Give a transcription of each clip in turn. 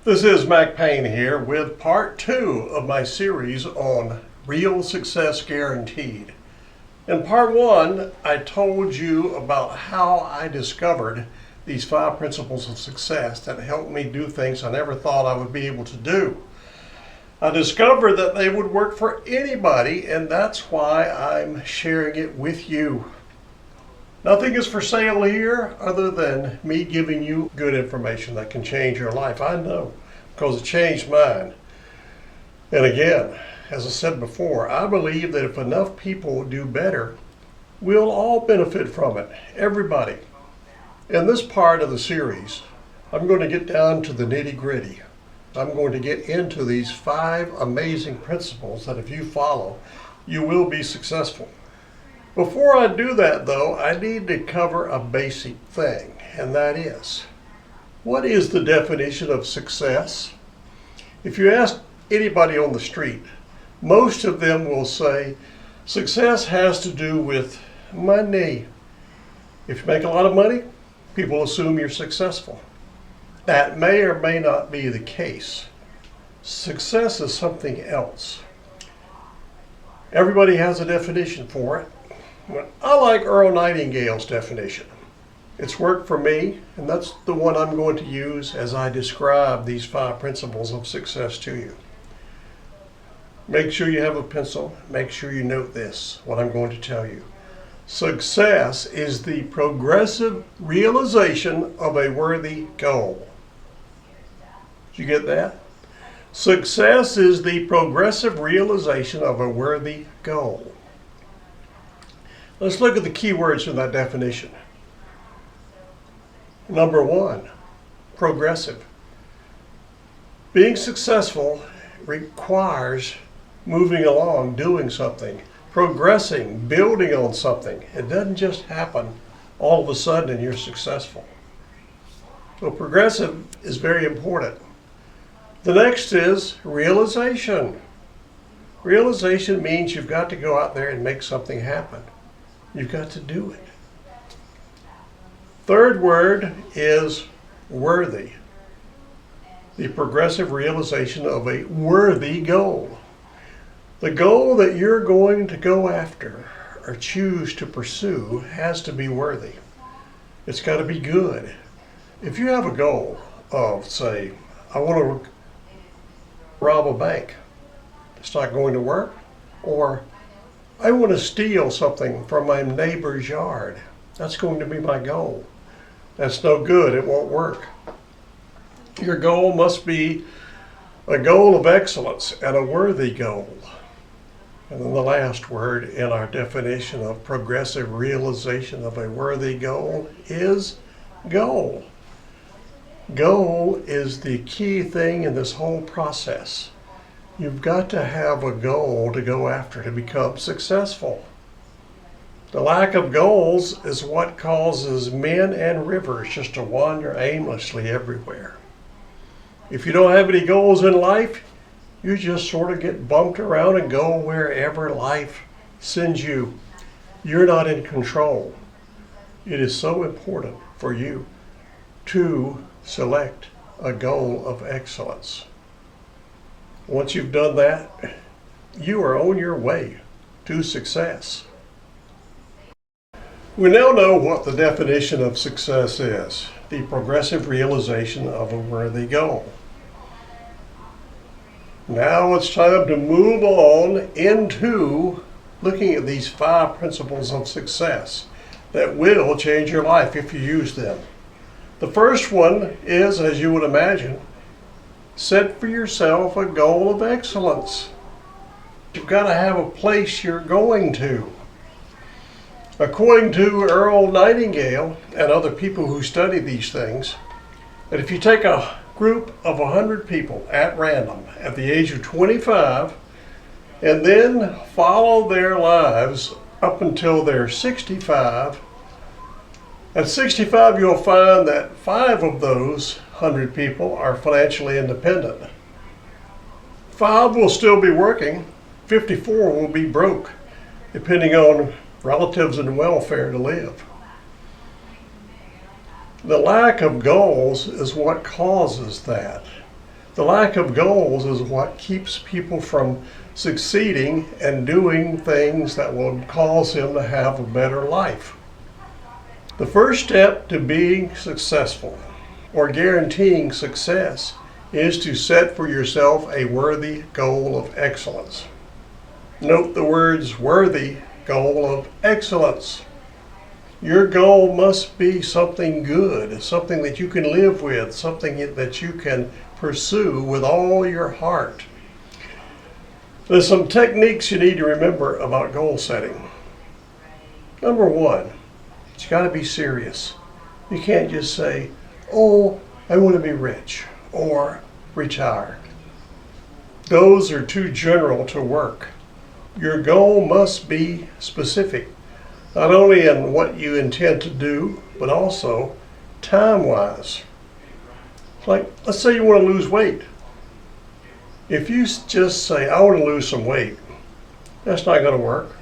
This is Mac Payne here with part 2 of my series on Real Success Guaranteed. In part 1, I told you about how I discovered these 5 principles of success that helped me do things I never thought I would be able to do. I discovered that they would work for anybody, and that's why I'm sharing it with you. Nothing is for sale here other than me giving you good information that can change your life. I know, because it changed mine. And again, as I said before, I believe that if enough people do better, we'll all benefit from it, everybody. In this part of the series, I'm going to get down to the nitty-gritty. I'm going to get into these 5 amazing principles that if you follow, you will be successful. Before I do that, though, I need to cover a basic thing, and that is, what is the definition of success? If you ask anybody on the street, most of them will say, success has to do with money. If you make a lot of money, people assume you're successful. That may or may not be the case. Success is something else. Everybody has a definition for it. I like Earl Nightingale's definition. It's worked for me, and that's the one I'm going to use as I describe these 5 principles of success to you. Make sure you have a pencil. Make sure you note this, what I'm going to tell you. Success is the progressive realization of a worthy goal. Did you get that? Success is the progressive realization of a worthy goal. Let's look at the key words in that definition. Number 1, progressive. Being successful requires moving along, doing something, progressing, building on something. It doesn't just happen all of a sudden and you're successful. So progressive is very important. The next is realization. Realization means you've got to go out there and make something happen. You've got to do it. Third word is worthy. The progressive realization of a worthy goal. The goal that you're going to go after or choose to pursue has to be worthy. It's got to be good. If you have a goal of, say, I want to rob a bank, it's not going to work. Or I want to steal something from my neighbor's yard. That's going to be my goal. That's no good. It won't work. Your goal must be a goal of excellence and a worthy goal. And then the last word in our definition of progressive realization of a worthy goal is goal. Goal is the key thing in this whole process. You've got to have a goal to go after to become successful. The lack of goals is what causes men and rivers just to wander aimlessly everywhere. If you don't have any goals in life, you just sort of get bumped around and go wherever life sends you. You're not in control. It is so important for you to select a goal of excellence. Once you've done that, you are on your way to success. We now know what the definition of success is, the progressive realization of a worthy goal. Now it's time to move on into looking at these 5 principles of success that will change your life if you use them. The first one is, as you would imagine, set for yourself a goal of excellence. You've got to have a place you're going to. According to Earl Nightingale and other people who study these things, that if you take a group of 100 people at random at the age of 25 and then follow their lives up until they're 65, at 65 you'll find that 5 of those 100 people are financially independent. 5 will still be working, 54 will be broke, depending on relatives and welfare to live. The lack of goals is what causes that. The lack of goals is what keeps people from succeeding and doing things that will cause them to have a better life. The first step to being successful or guaranteeing success is to set for yourself a worthy goal of excellence. Note the words worthy goal of excellence. Your goal must be something good, something that you can live with, something that you can pursue with all your heart. There's some techniques you need to remember about goal setting. Number one, it's got to be serious. You can't just say, oh, I want to be rich or retire. Those are too general to work. Your goal must be specific, not only in what you intend to do, but also time-wise. Like, let's say you want to lose weight. If you just say, I want to lose some weight, that's not going to work.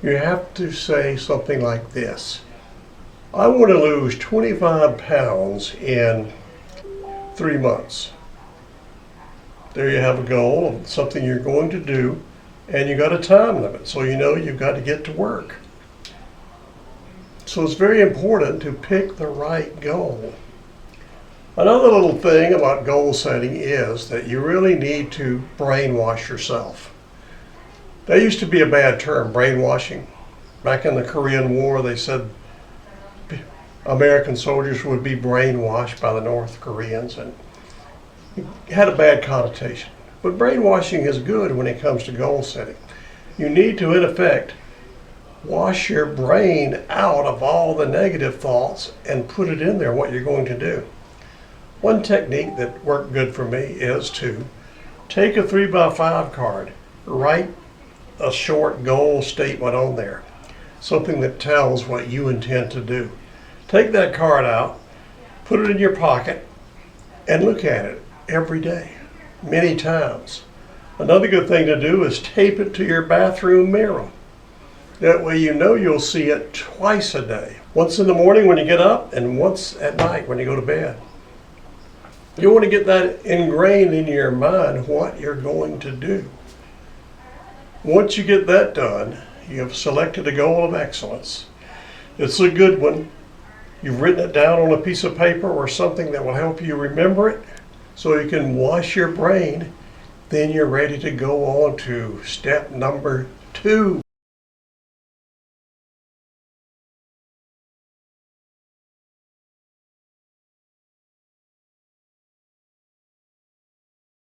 You have to say something like this. I want to lose 25 pounds in 3 months. There you have a goal of something you're going to do, and you got a time limit, so you know you've got to get to work. So it's very important to pick the right goal. Another little thing about goal setting is that you really need to brainwash yourself. That used to be a bad term, brainwashing. Back in the Korean War, they said American soldiers would be brainwashed by the North Koreans, and it had a bad connotation. But brainwashing is good when it comes to goal setting. You need to, in effect, wash your brain out of all the negative thoughts and put it in there what you're going to do. One technique that worked good for me is to take a 3x5 card, write a short goal statement on there, something that tells what you intend to do. Take that card out, put it in your pocket, and look at it every day, many times. Another good thing to do is tape it to your bathroom mirror. That way you know you'll see it twice a day. Once in the morning when you get up and once at night when you go to bed. You want to get that ingrained in your mind what you're going to do. Once you get that done, you have selected a goal of excellence. It's a good one. You've written it down on a piece of paper or something that will help you remember it so you can wash your brain. Then you're ready to go on to step number 2.